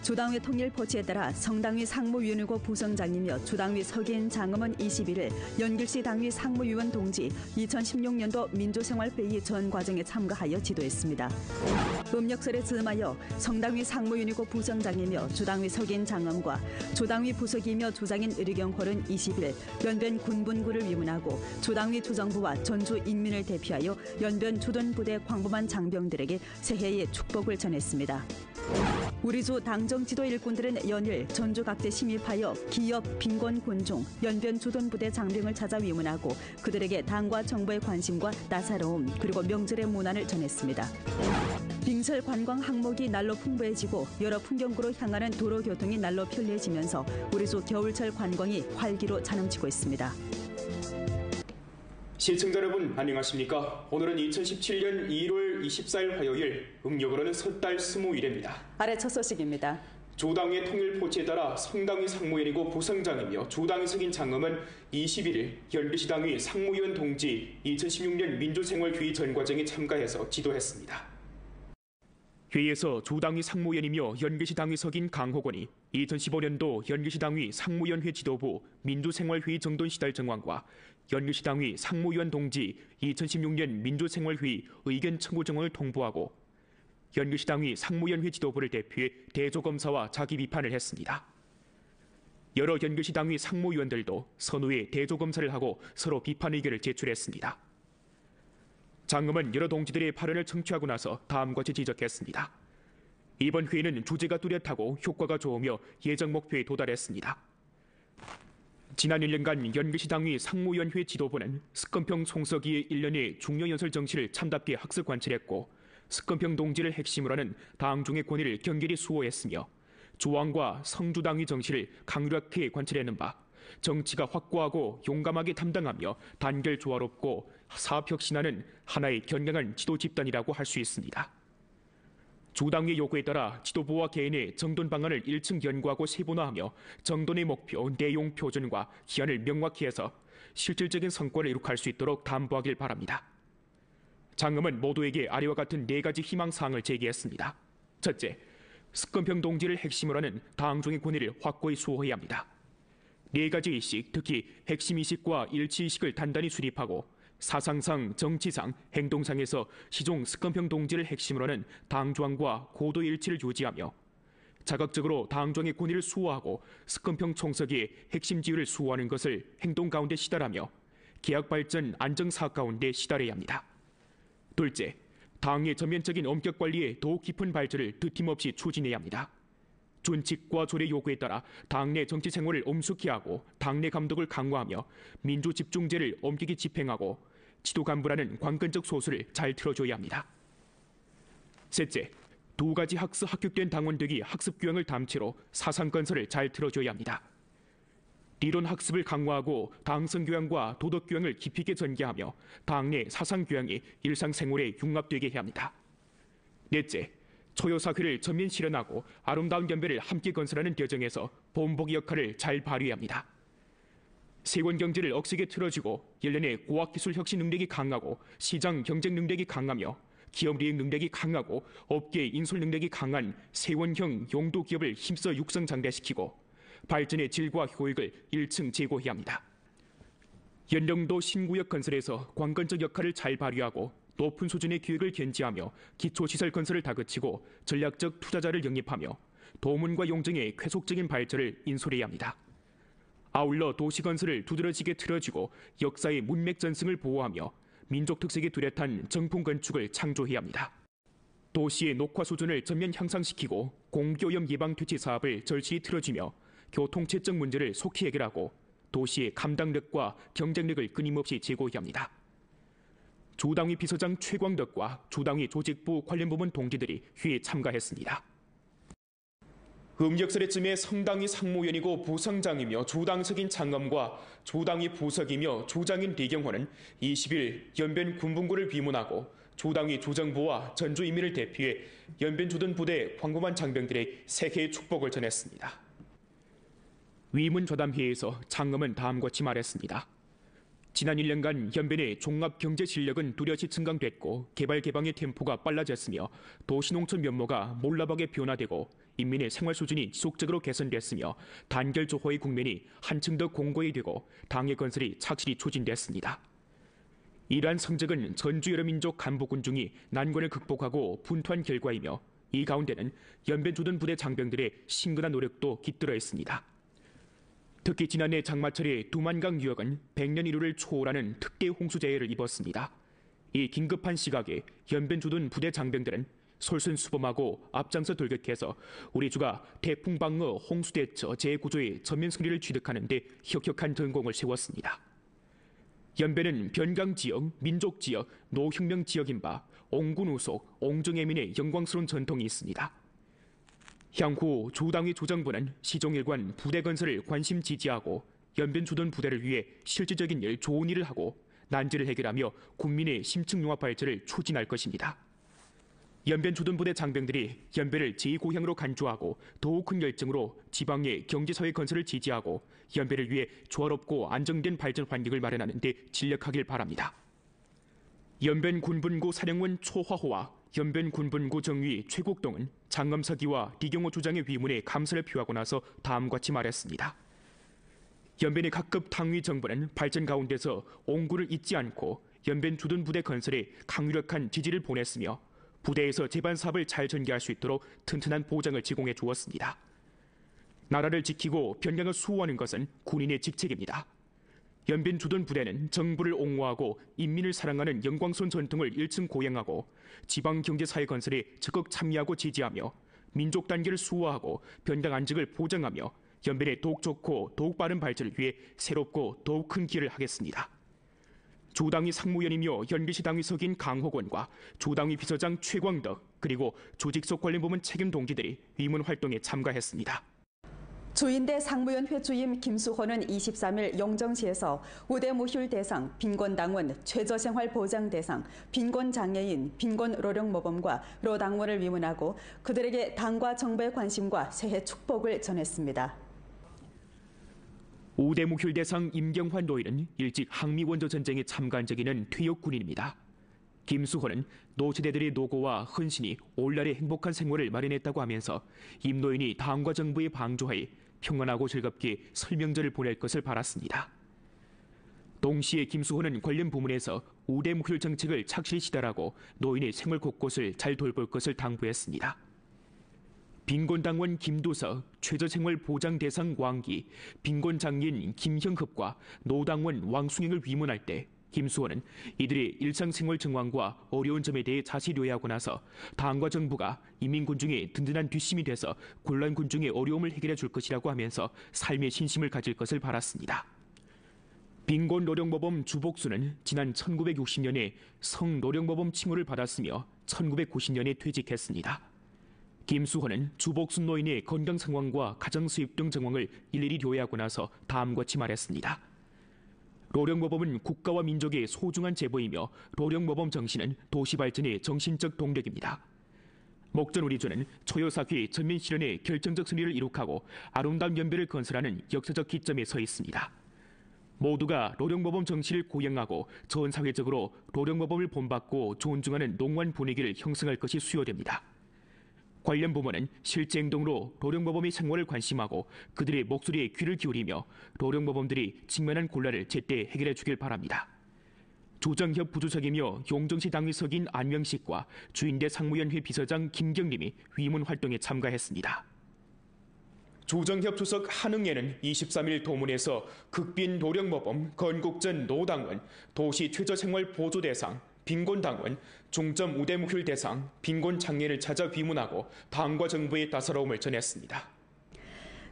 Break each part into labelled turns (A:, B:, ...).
A: 조당위 통일 포치에 따라 성당위 상무위원이고 부성장이며 조당위 서기인 장엄은 21일 연길시 당위 상무위원 동지 2016년도 민주생활회의 전 과정에 참가하여 지도했습니다. 음력설에 즈음하여 성당위 상무위원이고 부성장이며 조당위 서기인 장엄과 조당위 부서기이며 조장인 의료경홀은 20일 연변 군분구를 위문하고 조당위 조정부와 전주 인민을 대표하여 연변 조던부대 광범한 장병들에게 새해의 축복을 전했습니다. 우리주 당정 지도 일꾼들은 연일 전주 각지에 침입하여 기업, 빈곤, 군종, 연변 조던부대 장병을 찾아 위문하고 그들에게 당과 정부의 관심과 따사로움 그리고 명절의 문안을 전했습니다. 빙설 관광 항목이 날로 풍부해지고 여러 풍경구로 향하는 도로 교통이 날로 편리해지면서 우리주 겨울철 관광이 활기로 자넘치고 있습니다.
B: 시청자 여러분 안녕하십니까? 오늘은 2017년 1월 24일 화요일, 음력으로는 섣달 20일입니다.
A: 아래 첫 소식입니다.
B: 조당의 통일 포치에 따라 성당위 상무위원이고 부성장이며 조당위 석인 장엄은 21일 연길시 당위 상무위원 동지 2016년 민주생활회의 전 과정에 참가해서 지도했습니다. 회의에서 조당위 상무위원이며 연길시 당위 석인 강호건이 2015년도 연길시 당위 상무위원회 지도부 민주생활회의 정돈 시달 정황과 연길시 당위 상무위원 동지 2016년 민주생활회의 의견 청구 정황을 통보하고 연길시 당위 상무위원회 지도부를 대표해 대조검사와 자기 비판을 했습니다. 여러 연길시 당위 상무위원들도 선후에 대조검사를 하고 서로 비판 의견을 제출했습니다. 장엄은 여러 동지들의 발언을 청취하고 나서 다음과 같이 지적했습니다. 이번 회의는 주제가 뚜렷하고 효과가 좋으며 예정 목표에 도달했습니다. 지난 1년간 연길시 당위 상무위원회 지도부는 스건평 송석이의 1년의 중요연설 정치를 참답게 학습 관찰했고 스건평 동지를 핵심으로 하는 당중의 권위를 경계히 수호했으며 조항과 성주당위 정치를 강력하게 관찰하는 바 정치가 확고하고 용감하게 담당하며 단결 조화롭고 사업혁신하는 하나의 견강한 지도 집단이라고 할 수 있습니다. 조당의 요구에 따라 지도부와 개인의 정돈 방안을 1층 연구하고 세분화하며 정돈의 목표, 내용 표준과 기한을 명확히 해서 실질적인 성과를 이룩할 수 있도록 담보하길 바랍니다. 장엄은 모두에게 아래와 같은 4가지 희망사항을 제기했습니다. 첫째, 스건평 동지를 핵심으로 하는 당중의 권위를 확고히 수호해야 합니다. 4가지 의식, 특히 핵심 의식과 일치의식을 단단히 수립하고 사상상, 정치상, 행동상에서 시종 스건평 동지를 핵심으로 하는 당조항과 고도의 일치를 유지하며 자각적으로 당조항의 권위를 수호하고 스건평 총서기의 핵심 지위를 수호하는 것을 행동 가운데 시달하며 계약 발전, 안정 사업 가운데 시달해야 합니다. 둘째, 당의 전면적인 엄격 관리에 더욱 깊은 발전을 드팀없이 추진해야 합니다. 준칙과 조례 요구에 따라 당내 정치 생활을 엄숙히 하고 당내 감독을 강화하며 민주집중제를 엄격히 집행하고 지도 간부라는 관건적 소수를 잘 틀어줘야 합니다. 셋째, 2가지 합격된 당원들이 학습 교양을 담채로 사상 건설을 잘 틀어줘야 합니다.理론 학습을 강화하고 당성 교양과 도덕 교양을 깊이 있게 전개하며 당내 사상 교양이 일상생활에 융합되게 해야 합니다. 넷째, 초효사회를 전면 실현하고 아름다운 연배를 함께 건설하는 과정에서 본보기 역할을 잘 발휘해야 합니다. 세원 경제를 억세게 틀어주고 1년에 고학기술 혁신 능력이 강하고 시장 경쟁 능력이 강하며 기업 이익 능력이 강하고 업계 인솔 능력이 강한 세원형 용도 기업을 힘써 육성 장대시키고 발전의 질과 효익을 1층 제고해야 합니다. 연령도 신구역 건설에서 관건적 역할을 잘 발휘하고 높은 수준의 기획을 견지하며 기초시설 건설을 다그치고 전략적 투자자를 영입하며 도문과 용정의 쾌속적인 발전을 인솔해야 합니다. 아울러 도시건설을 두드러지게 틀어주고 역사의 문맥 전승을 보호하며 민족 특색이 뚜렷한 정품 건축을 창조해야 합니다. 도시의 녹화 수준을 전면 향상시키고 공기오염 예방 퇴치 사업을 절실히 틀어주며 교통체증 문제를 속히 해결하고 도시의 감당력과 경쟁력을 끊임없이 제고해야 합니다. 조당위 비서장 최광덕과 조당위 조직부 관련 부문 동지들이 회의에 참가했습니다. 음력설에쯤에 성당위 상무위원이고 부성장이며 조당석인 장엄과 조당위 부석이며 조장인 리경호는 20일 연변 군분구를 비문하고 조당위 조정부와 전주 인민을 대표해 연변 조던부대 광범한 장병들의 새해의 축복을 전했습니다. 위문 조담회의에서 장엄은 다음과 같이 말했습니다. 지난 1년간 연변의 종합 경제 실력은 뚜렷이 증강됐고 개발 개방의 템포가 빨라졌으며 도시농촌 면모가 몰라보게 변화되고 인민의 생활 수준이 지속적으로 개선됐으며 단결 조화의 국면이 한층 더 공고히 되고 당의 건설이 착실히 추진됐습니다. 이러한 성적은 전주 여러 민족 간부 군중이 난관을 극복하고 분투한 결과이며 이 가운데는 연변 주둔 부대 장병들의 신근한 노력도 깃들어 있습니다. 특히 지난해 장마철에 두만강 유역은 100년 이루를 초월하는 특대 홍수재해를 입었습니다. 이 긴급한 시각에 연변 주둔 부대 장병들은 솔선수범하고 앞장서 돌격해서 우리 주가 태풍 방어 홍수 대처 재구조의 전면 승리를 취득하는 데 혁혁한 전공을 세웠습니다. 연변은 변강 지역, 민족 지역, 노혁명 지역인 바 옹군 우속, 옹정애민의 영광스러운 전통이 있습니다. 향후 조당위 조정부는 시종일관 부대 건설을 관심 지지하고 연변 주둔 부대를 위해 실질적인 일, 좋은 일을 하고 난제를 해결하며 국민의 심층융합 발전을 추진할 것입니다. 연변 주둔 부대 장병들이 연변을 제2고향으로 간주하고 더욱 큰 열정으로 지방의 경제사회 건설을 지지하고 연변을 위해 조화롭고 안정된 발전 환경을 마련하는 데 진력하길 바랍니다. 연변 군분구 사령원 초화호와 연변 군분구 정위 최국동은 장검사기와 리경호 주장의 위문에 감사를 표하고 나서 다음과 같이 말했습니다. 연변의 각급 당위 정부는 발전 가운데서 옹구를 잊지 않고 연변 주둔 부대 건설에 강력한 지지를 보냈으며 부대에서 제반 사업을 잘 전개할 수 있도록 튼튼한 보장을 제공해 주었습니다. 나라를 지키고 변경을 수호하는 것은 군인의 직책입니다. 연변 주둔 부대는 정부를 옹호하고 인민을 사랑하는 영광스러운 전통을 1층 고양하고 지방경제사회 건설에 적극 참여하고 지지하며 민족 단계를 수호하고 변당 안정을 보장하며 연변의 더욱 좋고 더욱 빠른 발전을 위해 새롭고 더욱 큰 기여를 하겠습니다. 조당위 상무위원이며 연길시 당위석인 강호건과 조당위 비서장 최광덕 그리고 조직속 관련 부문 책임 동지들이 위문 활동에 참가했습니다.
A: 주인대 상무위원회 주임 김수호는 23일 영정시에서 우대무휴 대상, 빈곤당원, 최저생활보장 대상, 빈곤장애인, 빈곤로령모범과 로당원을 위문하고 그들에게 당과 정부의 관심과 새해 축복을 전했습니다.
B: 우대무휴 대상 임경환 노인은 일찍 항미원조 전쟁에 참가한 적이 있는 퇴역 군인입니다. 김수호는 노치대들의 노고와 헌신이 올날의 행복한 생활을 마련했다고 하면서 임 노인이 당과 정부의 방조하에 평안하고 즐겁게 설명절을 보낼 것을 바랐습니다. 동시에 김수호는 관련 부문에서 우대무휴 정책을 착실히 시달하고 노인의 생활 곳곳을 잘 돌볼 것을 당부했습니다. 빈곤당원 김도석, 최저생활보장대상 왕기, 빈곤장애인 김형흡과 노당원 왕숭영을 위문할 때 김수호는 이들의 일상생활 정황과 어려운 점에 대해 자세히 요약하고 나서 당과 정부가 인민군중의 든든한 뒷심이 돼서 곤란 군중의 어려움을 해결해 줄 것이라고 하면서 삶의 신심을 가질 것을 바랐습니다. 빈곤노령모범 주복수는 지난 1960년에 성노령모범 칭호를 받았으며 1990년에 퇴직했습니다. 김수호는 주복수 노인의 건강 상황과 가정 수입 등 정황을 일일이 요약하고 나서 다음과 같이 말했습니다. 노령모범은 국가와 민족의 소중한 제보이며 노령모범 정신은 도시 발전의 정신적 동력입니다. 목전 우리주는 초여사기 전면 실현의 결정적 승리를 이룩하고 아름다운 연변을 건설하는 역사적 기점에 서 있습니다. 모두가 노령모범 정신을 고양하고 전 사회적으로 노령모범을 본받고 존중하는 농후한 분위기를 형성할 것이 수요됩니다. 관련 부문은 실제 행동으로 노령모범의 생활을 관심하고 그들의 목소리에 귀를 기울이며 노령모범들이 직면한 곤란을 제때 해결해 주길 바랍니다. 조정협 부주석이며 용정시 당위석인 안명식과 주인대 상무위원회 비서장 김경림이 위문 활동에 참가했습니다. 조정협 주석 한흥예는 23일 도문에서 극빈 노령모범, 건국전 노당원, 도시 최저생활 보조대상, 빈곤당원, 중점 우대무휴 대상, 빈곤장애를 찾아 위문하고 당과 정부의 따사로움을 전했습니다.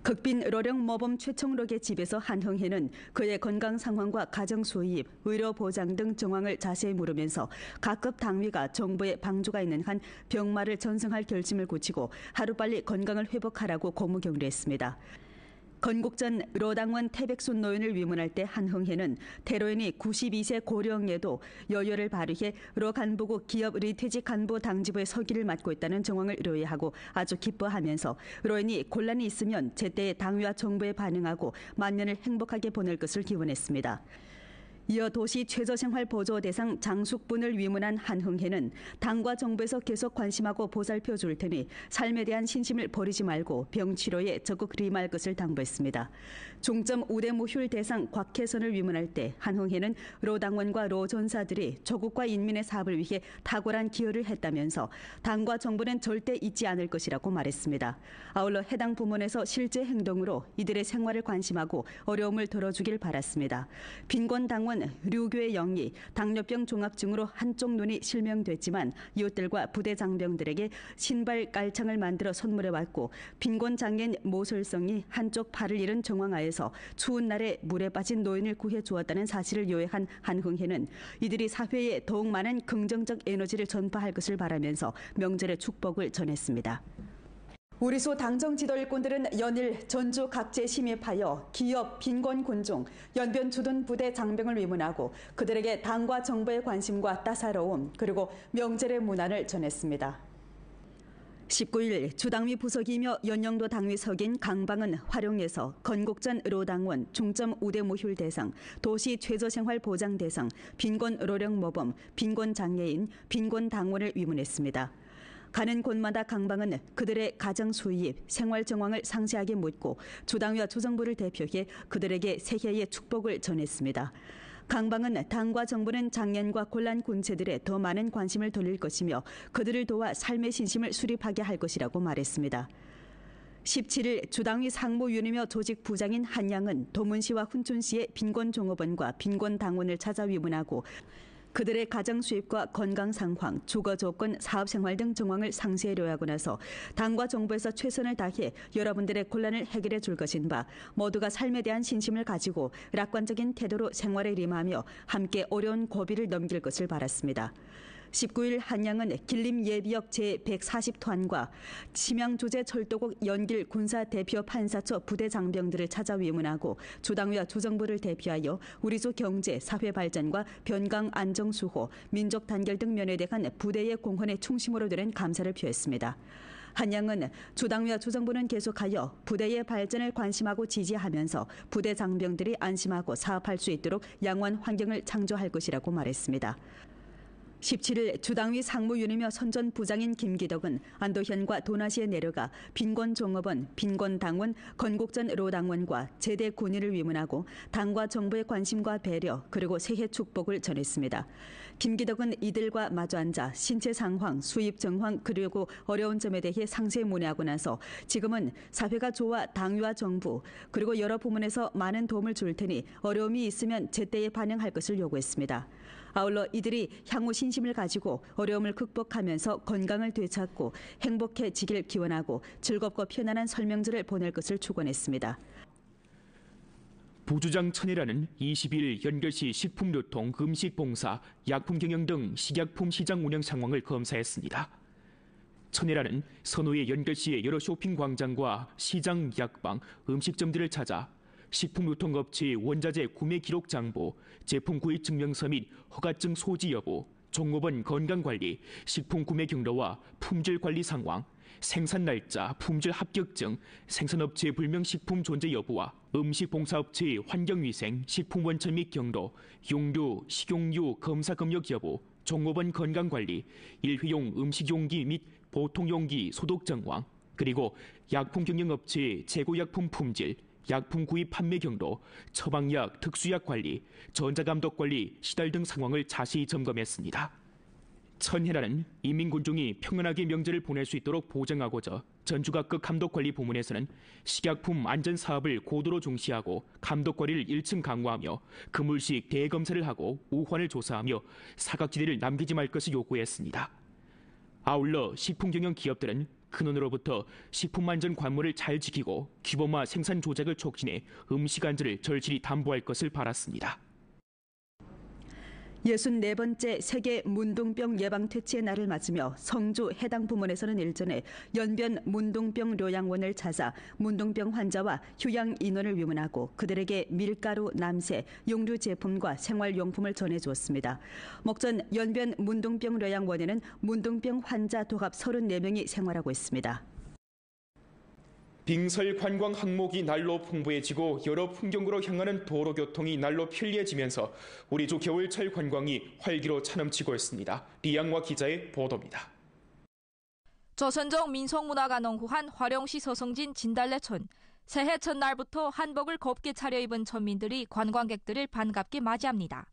A: 극빈 로령모범 최총록의 집에서 한흥희는 그의 건강 상황과 가정 수입, 의료 보장 등 정황을 자세히 물으면서 각급 당위가 정부의 방조가 있는 한 병마를 전승할 결심을 고치고 하루빨리 건강을 회복하라고 고무 격려했습니다. 건국전 로당원 태백순 노인을 위문할 때 한흥희는 태로인이 92세 고령에도 여유를 발휘해 로 간부국 기업 리퇴직 간부 당지부의 서기를 맡고 있다는 정황을 의뢰하고 아주 기뻐하면서 로인이 곤란이 있으면 제때 당위와 정부에 반응하고 만년을 행복하게 보낼 것을 기원했습니다. 이어 도시 최저생활보조 대상 장숙분을 위문한 한흥회는 당과 정부에서 계속 관심하고 보살펴 줄 테니 삶에 대한 신심을 버리지 말고 병치료에 적극 리말 것을 당부했습니다. 중점 우대 무휴일 대상 곽혜선을 위문할 때 한흥회는 로 당원과 로 전사들이 조국과 인민의 사업을 위해 탁월한 기여를 했다면서 당과 정부는 절대 잊지 않을 것이라고 말했습니다. 아울러 해당 부문에서 실제 행동으로 이들의 생활을 관심하고 어려움을 덜어주길 바랐습니다. 빈곤 당원 류교의 영이 당뇨병 종합증으로 한쪽 눈이 실명됐지만 이웃들과 부대 장병들에게 신발 깔창을 만들어 선물해왔고 빈곤 장애인 모설성이 한쪽 팔을 잃은 정황하에서 추운 날에 물에 빠진 노인을 구해주었다는 사실을 요해한 한흥회는 이들이 사회에 더욱 많은 긍정적 에너지를 전파할 것을 바라면서 명절의 축복을 전했습니다. 우리소 당정 지도 일꾼들은 연일 전주 각지에 심입하여 기업, 빈곤 군중, 연변 주둔 부대 장병을 위문하고 그들에게 당과 정부의 관심과 따사로움 그리고 명절의 문안을 전했습니다. 19일 주당위 부석이며 연영도 당위 석인 강방은 활용에서 건국전 로당원 중점 우대 무휴일 대상, 도시 최저생활 보장 대상, 빈곤 로령 모범, 빈곤 장애인, 빈곤 당원을 위문했습니다. 가는 곳마다 강방은 그들의 가정 수입, 생활 정황을 상세하게 묻고 주당위와 주정부를 대표해 그들에게 새해의 축복을 전했습니다. 강방은 당과 정부는 장년과 곤란 군체들에 더 많은 관심을 돌릴 것이며 그들을 도와 삶의 신심을 수립하게 할 것이라고 말했습니다. 17일 주당위 상무위원이며 조직 부장인 한양은 도문시와 훈춘시의 빈곤 종업원과 빈곤 당원을 찾아 위문하고 그들의 가정 수입과 건강 상황, 주거 조건, 사업 생활 등 정황을 상세히 요하고 나서 당과 정부에서 최선을 다해 여러분들의 곤란을 해결해 줄 것인 바 모두가 삶에 대한 신심을 가지고 낙관적인 태도로 생활에 임하며 함께 어려운 고비를 넘길 것을 바랐습니다. 19일 한양은 길림 예비역 제140토안과 치명조제 철도국 연길 군사 대표 판사처 부대 장병들을 찾아 위문하고 주당위와 주정부를 대표하여 우리소 경제, 사회 발전과 변강 안정 수호, 민족 단결 등 면에 대한 부대의 공헌에 충심으로 드는 감사를 표했습니다. 한양은 주당위와 주정부는 계속하여 부대의 발전을 관심하고 지지하면서 부대 장병들이 안심하고 사업할 수 있도록 양호한 환경을 창조할 것이라고 말했습니다. 17일 주당위 상무위원이며 선전 부장인 김기덕은 안도현과 도나시에 내려가 빈곤 종업원, 빈곤 당원, 건국전 로당원과 제대 군인을 위문하고 당과 정부의 관심과 배려 그리고 새해 축복을 전했습니다. 김기덕은 이들과 마주 앉아 신체 상황, 수입 정황 그리고 어려운 점에 대해 상세히 문의하고 나서 지금은 사회가 좋아 당위와 정부 그리고 여러 부문에서 많은 도움을 줄 테니 어려움이 있으면 제때에 반영할 것을 요구했습니다. 아울러 이들이 향후 신심을 가지고 어려움을 극복하면서 건강을 되찾고 행복해지길 기원하고 즐겁고 편안한 설명절을 보낼 것을 축원했습니다.
B: 부주장 천혜라는 22일 연결시 식품유통, 음식봉사, 약품경영 등 식약품 시장 운영 상황을 검사했습니다. 천혜라는 선후에 연결시의 여러 쇼핑 광장과 시장, 약방, 음식점들을 찾아 식품유통업체의 원자재 구매 기록 장부, 제품 구입 증명서 및 허가증 소지 여부, 종업원 건강관리, 식품 구매 경로와 품질 관리 상황, 생산 날짜, 품질 합격증, 생산업체의 불명식품 존재 여부와 음식봉사업체의 환경위생, 식품 원천 및 경로, 용류, 식용유 검사 검역 여부, 종업원 건강관리, 일회용 음식용기 및 보통용기 소독 정황, 그리고 약품 경영업체의 재고약품 품질, 약품 구입 판매 경로, 처방약, 특수약 관리, 전자감독 관리, 시달 등 상황을 자세히 점검했습니다. 천혜라는 인민군중이 평안하게 명절을 보낼 수 있도록 보장하고자 전주각급 감독관리 부문에서는 식약품 안전 사업을 고도로 중시하고 감독 관리를 1층 강화하며 그물식 대검사를 하고 우환을 조사하며 사각지대를 남기지 말 것을 요구했습니다. 아울러 식품경영 기업들은 근원으로부터 식품안전 관문을 잘 지키고 규범화 생산 조작을 촉진해 음식 안전을 절실히 담보할 것을 바랐습니다.
A: 64번째 세계 문둥병 예방 퇴치의 날을 맞으며 성주 해당 부문에서는 일전에 연변 문둥병 료양원을 찾아 문둥병 환자와 휴양 인원을 위문하고 그들에게 밀가루, 남새, 용류 제품과 생활용품을 전해주었습니다. 목전 연변 문둥병 료양원에는 문둥병 환자 도합 34명이 생활하고 있습니다.
B: 빙설 관광 항목이 날로 풍부해지고 여러 풍경으로 향하는 도로 교통이 날로 편리해지면서 우리 주 겨울철 관광이 활기로 차넘치고 있습니다. 리양화 기자의 보도입니다.
C: 조선족 민속문화가 농후한 화령시 서성진 진달래촌. 새해 첫날부터 한복을 곱게 차려입은 천민들이 관광객들을 반갑게 맞이합니다.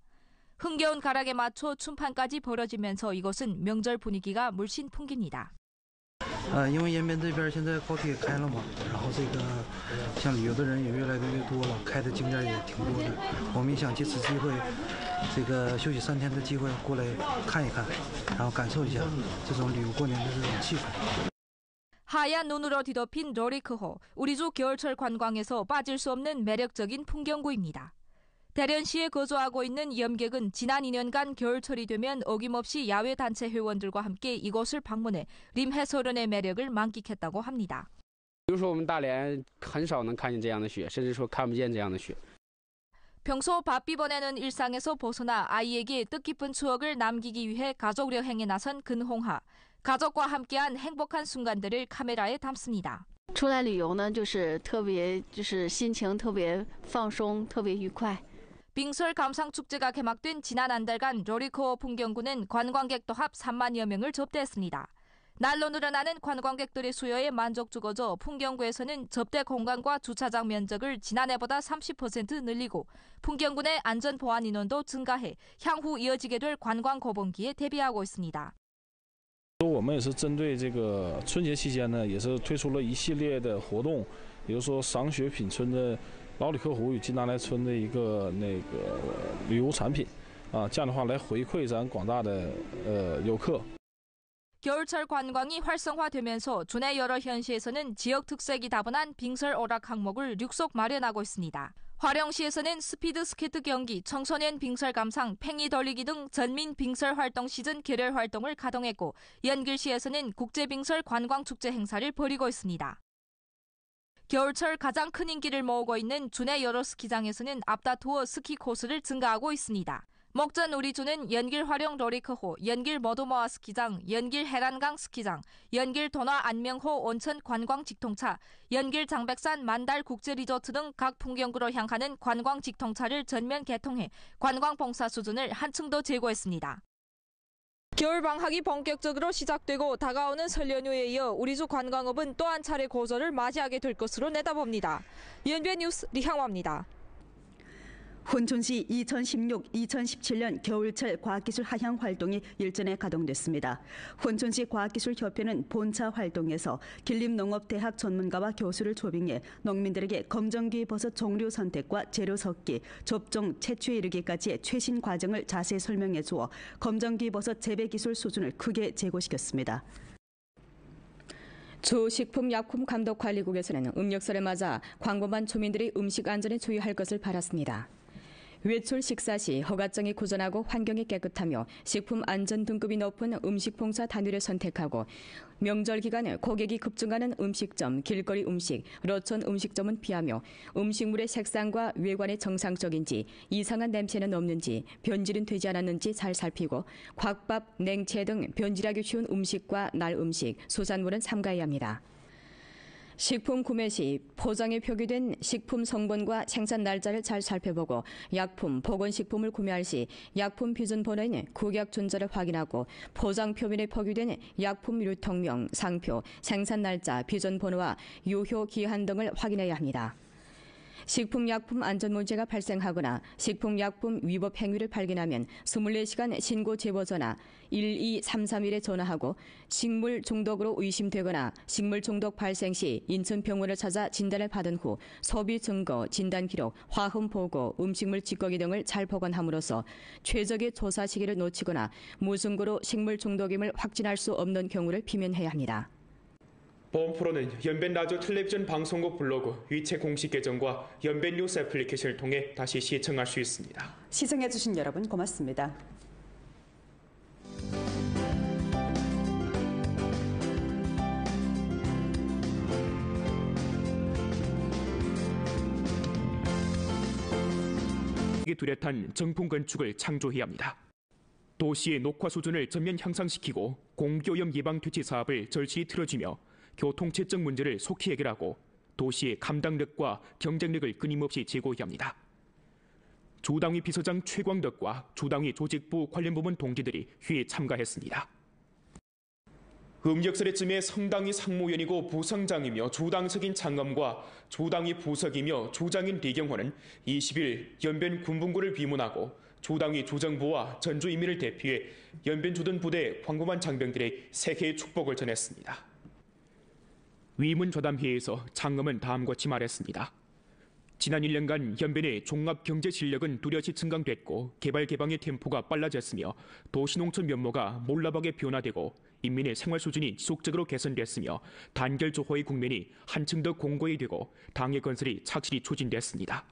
C: 흥겨운 가락에 맞춰 춤판까지 벌어지면서 이곳은 명절 분위기가 물씬 풍깁니다.
D: 因为延边这边现在高铁开了嘛，然后像旅游的人也越来越多了，开的景点也挺多的。我们也想借此机会，休息3天的机会过来看一看，然后感受一下这种旅游过年的这种气氛。
C: 하얀 눈으로 뒤덮인 러리크호, 우리주 겨울철 관광에서 빠질 수 없는 매력적인 풍경구입니다. 대련시에 거주하고 있는 염객은 지난 2년간 겨울철이 되면 어김없이 야외 단체 회원들과 함께 이곳을 방문해 림 해설원의 매력을 만끽했다고 합니다.
E: 比如说我们大连很少能看见这样的雪，甚至说看不见这样的雪。
C: 평소 바삐 보내는 일상에서 벗어나 아이에게 뜻깊은 추억을 남기기 위해 가족 여행에 나선 근홍하. 가족과 함께한 행복한 순간들을 카메라에 담습니다.
F: 出来旅游呢，心情特别放松，特别愉快。
C: 빙설 감상축제가 개막된 지난 한 달간 러리코어 풍경구는 관광객도 합 3만여 명을 접대했습니다. 날로 늘어나는 관광객들의 수요에 만족 주어져 풍경구에서는 접대 공간과 주차장 면적을 지난해보다 30% 늘리고 풍경구 내 안전보안 인원도 증가해 향후 이어지게 될 관광 고번기에 대비하고 있습니다.
G: 我们也是针对这个春节期间呢，也是推出了一系列的活动，比如说赏雪品春的老李克湖与金达莱村的一个旅游产品，这样的话来回馈咱广大的游客。
C: 겨울철 관광이 활성화되면서 주내 여러 현시에서는 지역 특색이 다분한 빙설 오락 항목을 륙속 마련하고 있습니다. 화령시에서는 스피드 스케이트 경기, 청소년 빙설 감상, 팽이 돌리기 등 전민 빙설 활동 시즌 결열 활동을 가동했고 연길시에서는 국제 빙설 관광 축제 행사를 벌이고 있습니다. 겨울철 가장 큰 인기를 모으고 있는 주내 여러 스키장에서는 앞다투어 스키 코스를 증가하고 있습니다. 목전 우리주는 연길 화령 러리크호, 연길 머도모아 스키장, 연길 해란강 스키장, 연길 돈화 안명호 온천 관광 직통차, 연길 장백산 만달 국제 리조트 등 각 풍경구로 향하는 관광 직통차를 전면 개통해 관광 봉사 수준을 한층 더 제고했습니다. 겨울 방학이 본격적으로 시작되고 다가오는 설 연휴에 이어 우리주 관광업은 또 한 차례 고전을 맞이하게 될 것으로 내다봅니다. 연변 뉴스 리향화입니다.
A: 혼천시 2016-2017년 겨울철 과학기술 하향 활동이 일전에 가동됐습니다. 혼천시 과학기술협회는 본차 활동에서 길림농업대학 전문가와 교수를 초빙해 농민들에게 검정귀 버섯 종류 선택과 재료 섞기, 접종, 채취에 이르기까지의 최신 과정을 자세히 설명해 주어 검정귀 버섯 재배 기술 수준을 크게 제고시켰습니다. 주식품약품감독관리국에서는 음력설에 맞아 광범한 주민들이 음식 안전에 주의할 것을 바랐습니다. 외출 식사 시 허가증이 고전하고 환경이 깨끗하며 식품 안전 등급이 높은 음식 봉사 단위를 선택하고 명절 기간 고객이 급증하는 음식점, 길거리 음식, 러천 음식점은 피하며 음식물의 색상과 외관이 정상적인지 이상한 냄새는 없는지 변질은 되지 않았는지 잘 살피고 곽밥, 냉채 등 변질하기 쉬운 음식과 날 음식, 수산물은 삼가해야 합니다. 식품 구매 시 포장에 표기된 식품 성분과 생산 날짜를 잘 살펴보고 약품, 보건식품을 구매할 시 약품 비준 번호인 국약 존재를 확인하고 포장 표면에 표기된 약품 유통명, 상표, 생산 날짜, 비준 번호와 유효 기한 등을 확인해야 합니다. 식품약품 안전 문제가 발생하거나 식품약품 위법 행위를 발견하면 24시간 신고 제보 전화 12331에 전화하고 식물 중독으로 의심되거나 식물 중독 발생 시 인천병원을 찾아 진단을 받은 후 소비 증거, 진단 기록, 화흠 보고, 음식물 찌꺼기 등을 잘 보관함으로써 최적의 조사 시기를 놓치거나 무증거로 식물 중독임을 확진할 수 없는 경우를 비면해야 합니다.
B: 보험 프로는 연변 라디오 텔레비전 방송국 블로그, 위체 공식 계정과 연변 뉴스 애플리케이션을 통해 다시 시청할 수 있습니다.
A: 시청해주신 여러분 고맙습니다.
B: 뚜렷한 정품 건축을 창조해야 합니다. 도시의 녹화 수준을 전면 향상시키고 공기오염 예방 퇴치 사업을 절실히 틀어쥐며 교통체증 문제를 속히 해결하고 도시의 감당력과 경쟁력을 끊임없이 제고해야 합니다. 조당위 비서장 최광덕과 조당위 조직부 관련 부문 동지들이 회의에 참가했습니다. 음력설에쯤에 성당위 상무위원이고 부성장이며 조당석인 장엄과 조당위 부석이며 조장인 리경호는 20일 연변 군분구를 비문하고 조당위 조정부와 전주인민을 대표해 연변 주둔 부대 광범한 장병들의 새해의 축복을 전했습니다. 위문 저담회에서 장엄은 다음과 같이 말했습니다. 지난 1년간 연변의 종합 경제 실력은 뚜렷이 증강됐고 개발 개방의 템포가 빨라졌으며 도시농촌 면모가 몰라하게 변화되고 인민의 생활 수준이 지속적으로 개선됐으며 단결 조화의 국면이 한층 더 공고히 되고 당의 건설이 착실히 추진됐습니다.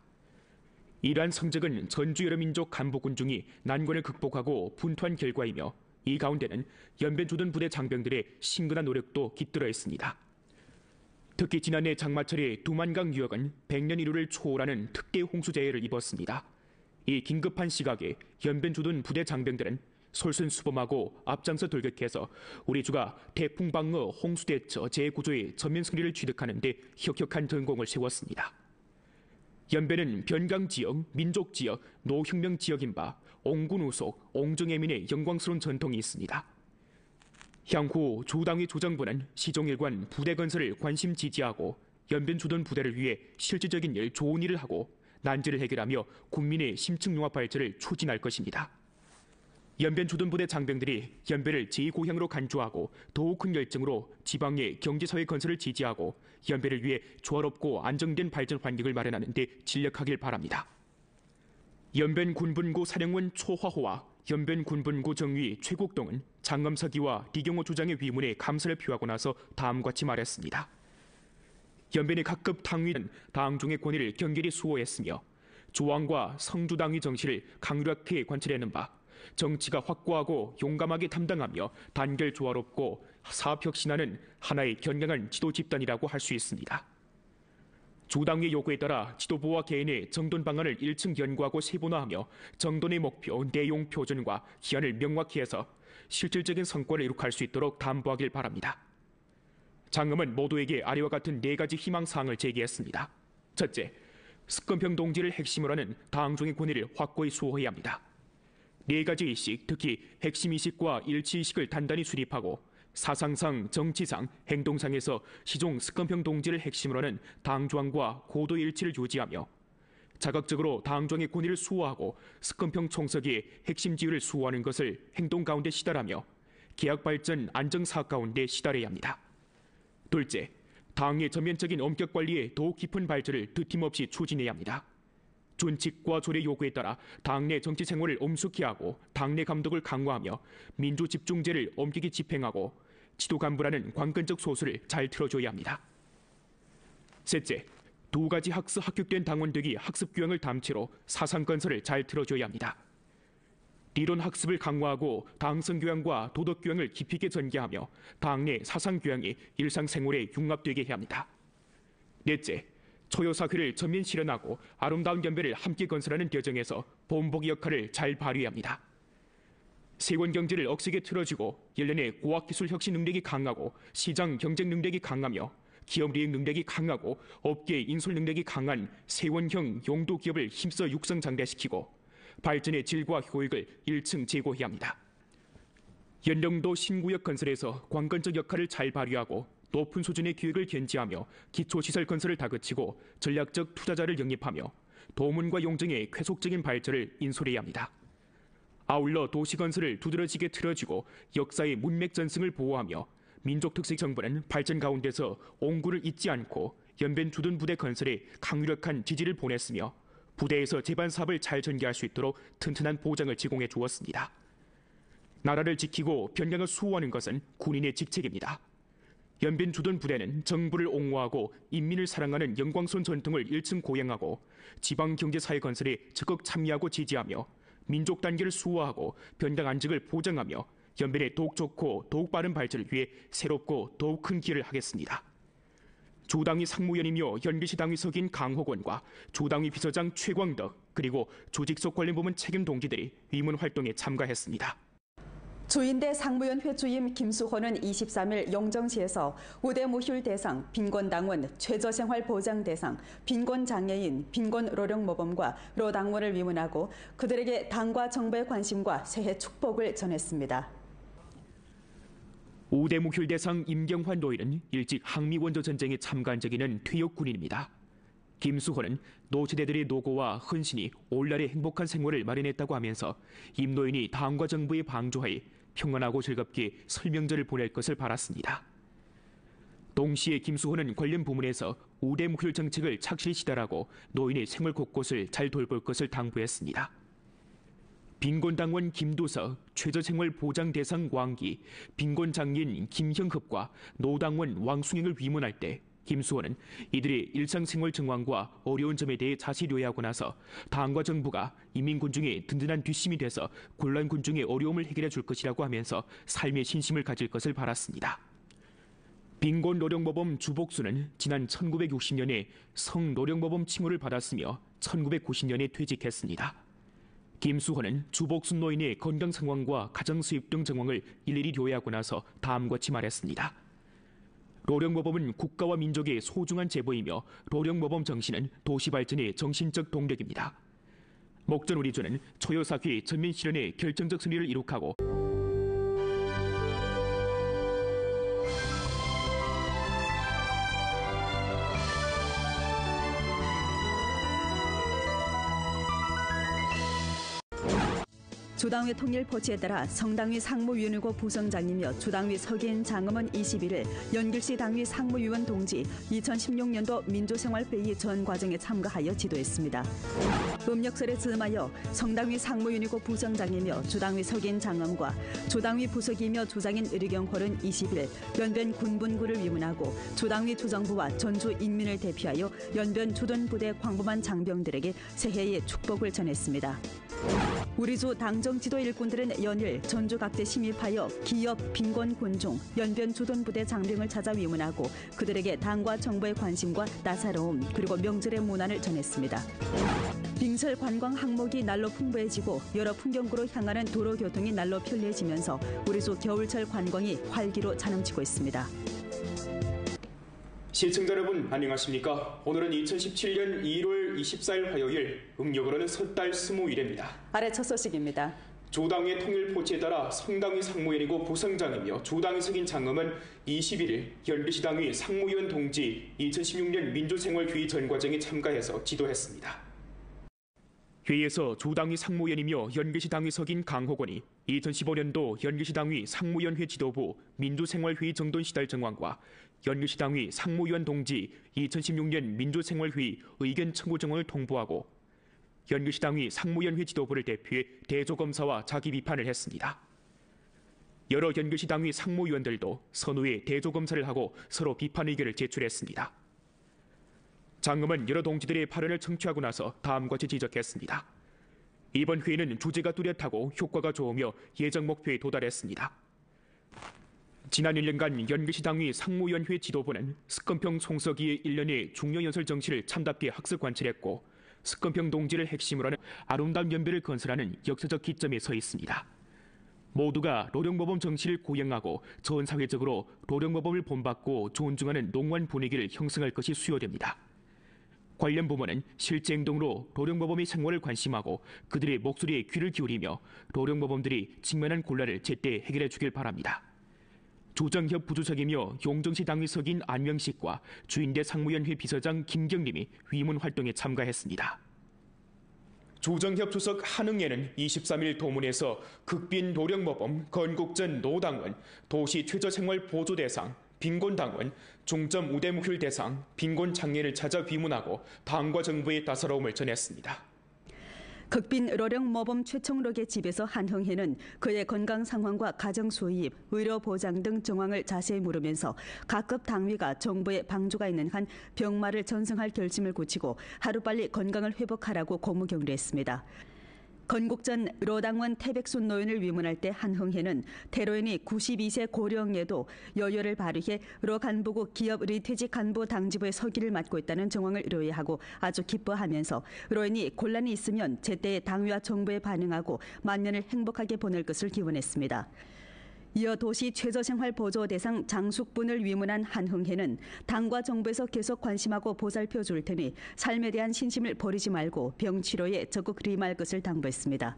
B: 이러한 성적은 전주 여러 민족 간부 군중이 난관을 극복하고 분투한 결과이며 이 가운데는 연변 주둔 부대 장병들의 신근한 노력도 깃들어 있습니다. 특히 지난해 장마철에 두만강 유역은 100년 이루를 초월하는 특대 홍수재해를 입었습니다. 이 긴급한 시각에 연변 주둔 부대 장병들은 솔선수범하고 앞장서 돌격해서 우리 주가 태풍 방어 홍수 대처 재구조의 전면 승리를 취득하는 데 혁혁한 전공을 세웠습니다. 연변은 변강 지역, 민족 지역, 노혁명 지역인 바 옹군 우속, 옹정애민의 영광스러운 전통이 있습니다. 향후 조당위 조정부는 시종일관 부대 건설을 관심 지지하고 연변 주둔 부대를 위해 실질적인 일, 좋은 일을 하고 난제를 해결하며 국민의 심층융합 발전을 추진할 것입니다. 연변 주둔 부대 장병들이 연변을 제2고향으로 간주하고 더욱 큰 열정으로 지방의 경제사회 건설을 지지하고 연변을 위해 조화롭고 안정된 발전 환경을 마련하는 데 진력하길 바랍니다. 연변 군분구 사령원 초화호와 연변 군분구 정위 최국동은 장엄서기와 리경호 주장의 위문에 감사를 표하고 나서 다음과 같이 말했습니다. 연변의 각급 당위는 당중의 권위를 경계히 수호했으며 조왕과 성주당위 정치를 강력하게 관철하는 바 정치가 확고하고 용감하게 담당하며 단결 조화롭고 사업혁신하는 하나의 견강한 지도 집단이라고 할 수 있습니다. 조당위의 요구에 따라 지도부와 개인의 정돈 방안을 1층 연구하고 세분화하며 정돈의 목표, 내용 표준과 기한을 명확히 해서 실질적인 성과를 이룩할 수 있도록 담보하길 바랍니다. 장엄은 모두에게 아래와 같은 4가지 희망사항을 제기했습니다. 첫째, 습건평 동지를 핵심으로 하는 당중의 권위를 확고히 수호해야 합니다. 4가지 의식, 특히 핵심 의식과 일치 의식을 단단히 수립하고 사상상, 정치상, 행동상에서 시종 습건평 동지를 핵심으로 하는 당조항과 고도의 일치를 유지하며 자각적으로 당조항의 권위를 수호하고 습건평 총서기의 핵심 지위를 수호하는 것을 행동 가운데 시달하며 계약 발전 안정사업 가운데 시달해야 합니다. 둘째, 당의 전면적인 엄격 관리에 더욱 깊은 발전을 드팀없이 추진해야 합니다. 준칙과 조례 요구에 따라 당내 정치 생활을 엄숙히 하고 당내 감독을 강화하며 민주집중제를 엄격히 집행하고 지도 간부라는 관건적 소수를 잘 틀어줘야 합니다. 셋째, 2가지 학습 합격된 당원들이 학습 교양을 담채로 사상 건설을 잘 틀어줘야 합니다.理론 학습을 강화하고 당성 교양과 도덕 교양을 깊이 있게 전개하며 당내 사상 교양이 일상생활에 융합되게 해야 합니다. 넷째, 초요사회를 전면 실현하고 아름다운 연변을 함께 건설하는 과정에서 본보기 역할을 잘 발휘해야 합니다. 세원 경제를 억세게 틀어주고 연련의 고학기술 혁신 능력이 강하고 시장 경쟁 능력이 강하며 기업 이익 능력이 강하고 업계 인솔 능력이 강한 세원형 용도 기업을 힘써 육성 장대시키고 발전의 질과 효익을 1층 제고해야 합니다. 연령도 신구역 건설에서 관건적 역할을 잘 발휘하고 높은 수준의 기획을 견지하며 기초시설 건설을 다그치고 전략적 투자자를 영입하며 도문과 용정의 쾌속적인 발전을 인솔해야 합니다. 아울러 도시건설을 두드러지게 틀어주고 역사의 문맥 전승을 보호하며 민족특색 정부는 발전 가운데서 옹구를 잊지 않고 연변 주둔 부대 건설에 강력한 지지를 보냈으며 부대에서 제반 사업을 잘 전개할 수 있도록 튼튼한 보장을 제공해 주었습니다. 나라를 지키고 변경을 수호하는 것은 군인의 직책입니다. 연변 주둔 부대는 정부를 옹호하고 인민을 사랑하는 영광스러운 전통을 1층 고양하고 지방경제사회 건설에 적극 참여하고 지지하며 민족 단계를 수호하고 변당 안정을 보장하며 연변의 더욱 좋고 더욱 빠른 발전을 위해 새롭고 더욱 큰 기여를 하겠습니다. 조당위 상무위원이며 연기시 당위석인 강호건과 조당위 비서장 최광덕 그리고 조직속 관련 부문 책임 동지들이 위문 활동에 참가했습니다.
A: 주인대 상무위원회 주임 김수호는 23일 영정시에서 우대무휴 대상, 빈곤당원, 최저생활보장 대상, 빈곤장애인, 빈곤노령모범과 로당원을 위문하고 그들에게 당과 정부의 관심과 새해 축복을 전했습니다.
B: 우대무휴 대상 임경환 노인은 일찍 항미원조전쟁에 참가한 적이 있는 퇴역 군인입니다. 김수호는 노세대들의 노고와 헌신이 올날의 행복한 생활을 마련했다고 하면서 임 노인이 당과 정부의 방조하에 평안하고 즐겁게 설명절을 보낼 것을 바랐습니다. 동시에 김수호는 관련 부문에서 우대무휴 정책을 착실히 시달하고 노인의 생활 곳곳을 잘 돌볼 것을 당부했습니다. 빈곤당원 김도서, 최저생활보장대상 왕기, 빈곤장애인 김형흡과 노당원 왕숭영을 위문할 때 김수호는 이들의 일상생활 정황과 어려운 점에 대해 자세히 요약하고 나서 당과 정부가 인민군중의 든든한 뒷심이 돼서 곤란 군중의 어려움을 해결해 줄 것이라고 하면서 삶의 신심을 가질 것을 바랐습니다. 빈곤노령모범 주복수는 지난 1960년에 성노령모범 칭호를 받았으며 1990년에 퇴직했습니다. 김수호는 주복수 노인의 건강 상황과 가정 수입 등 정황을 일일이 요약하고 나서 다음과 같이 말했습니다. 노령모범은 국가와 민족의 소중한 제보이며 노령모범 정신은 도시 발전의 정신적 동력입니다. 목전 우리주는 초여사회 전면 실현의 결정적 승리를 이룩하고
A: 주당위 통일 포치에 따라 성당위 상무위원이고 부성장이며 주당위 서기인 장엄은 21일 연길시 당위 상무위원 동지 2016년도 민주생활회의 전 과정에 참가하여 지도했습니다. 음력설에 즈음하여 성당위 상무위원이고 부성장이며 주당위 서기인 장엄과 주당위 부서기이며 주장인 류경홀은 20일 연변 군분구를 위문하고 주당위 주정부와 전주 인민을 대표하여 연변 주둔부대 광범한 장병들에게 새해의 축복을 전했습니다. 우리주 당정 지도 일꾼들은 연일 전주 각지 침입하여 기업, 빈곤 군중, 연변 주둔부대 장병을 찾아 위문하고 그들에게 당과 정부의 관심과 따사로움 그리고 명절의 문안을 전했습니다. 빙설 관광 항목이 날로 풍부해지고 여러 풍경구로 향하는 도로 교통이 날로 편리해지면서 우리주 겨울철 관광이 활기로 자넘치고 있습니다.
B: 시청자 여러분 안녕하십니까? 오늘은 2017년 1월 24일 화요일, 음력으로는 섣달 20일입니다.
A: 아래 첫 소식입니다.
B: 주당의 통일 포치에 따라 성당위 상무위원이고 부성장이며 주당위 석인 장엄은 21일 연길시 당위 상무위원 동지 2016년 민주생활회의 전 과정에 참가해서 지도했습니다. 회의에서 주당위 상무위원이며 연길시 당위 석인 강호건이 2015년도 연길시 당위 상무위원회 지도부 민주생활회의 정돈 시달 정황과 연길시 당위 상무위원 동지 2016년 민주생활회의 의견 청구 정황을 통보하고 연길시 당위 상무위원회 지도부를 대표해 대조검사와 자기 비판을 했습니다. 여러 연길시 당위 상무위원들도 선후에 대조검사를 하고 서로 비판 의견을 제출했습니다. 장엄은 여러 동지들의 발언을 청취하고 나서 다음과 같이 지적했습니다. 이번 회의는 주제가 뚜렷하고 효과가 좋으며 예정 목표에 도달했습니다. 지난 1년간 연길시 당위 상무위원회 지도부는 스건평 송석이의 1년의 중요연설 정치를 참답게 학습 관찰했고 스건평 동지를 핵심으로 하는 아름다운 연배를 건설하는 역사적 기점에 서 있습니다. 모두가 노령모범 정치를 고양하고 전 사회적으로 노령모범을 본받고 존중하는 농후한 분위기를 형성할 것이 수요됩니다. 관련 부문은 실제 행동으로 노령모범의 생활을 관심하고 그들의 목소리에 귀를 기울이며 노령모범들이 직면한 곤란을 제때 해결해 주길 바랍니다. 조정협 부주석이며 용정시 당위석인 안명식과 주인대 상무위원회 비서장 김경림이 위문 활동에 참가했습니다. 조정협 주석 한흥예는 23일 도문에서 극빈 노령모범, 건국전 노당원, 도시 최저생활보조대상, 빈곤당원, 중점 우대무휴 대상, 빈곤장애인을 찾아 위문하고 당과 정부의 따사로움을 전했습니다.
A: 극빈 노령모범 최총록의 집에서 한흥혜는 그의 건강 상황과 가정 수입, 의료 보장 등 정황을 자세히 물으면서 각급 당위가 정부의 방조가 있는 한 병마를 전승할 결심을 굳히고 하루빨리 건강을 회복하라고 고무경례했습니다. 건국전 로당원 태백순 노인을 위문할 때 한흥혜는 태로인이 92세 고령에도 여열을 발휘해 로 간부국 기업 리퇴직 간부 당지부의 서기를 맡고 있다는 정황을 의뢰하고 아주 기뻐하면서 로인이 곤란이 있으면 제때 당위와 정부에 반응하고 만년을 행복하게 보낼 것을 기원했습니다. 이어 도시 최저생활 보조 대상 장숙분을 위문한 한흥회는 당과 정부에서 계속 관심하고 보살펴 줄 테니 삶에 대한 신심을 버리지 말고 병치료에 적극 리말 것을 당부했습니다.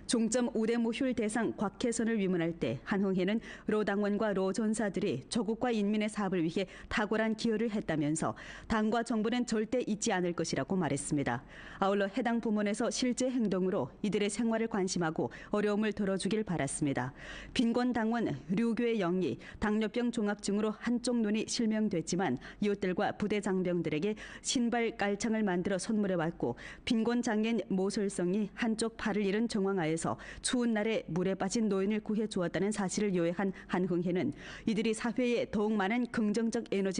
A: 종점 우대무휴 대상 곽혜선을 위문할 때 한흥회는 로 당원과 로 전사들이 조국과 인민의 사업을 위해 탁월한 기여를 했다면서 당과 정부는 절대 잊지 않을 것이라고 말했습니다. 아울러 해당 부문에서 실제 행동으로 이들의 생활을 관심하고 어려움을 덜어주길 바랐습니다. 빈곤 당원 류교의 영이 당뇨병 종합증으로 한쪽 눈이 실명됐지만 이웃들과 부대 장병들에게 신발 깔창을 만들어 선물해왔고 빈곤 장애인 모설성이 한쪽 팔을 잃은 정황하에서 추운 날에 물에 빠진 노인을 구해주었다는 사실을 요해한 한흥회는 이들이 사회에 더욱 많은 긍정적 에너지를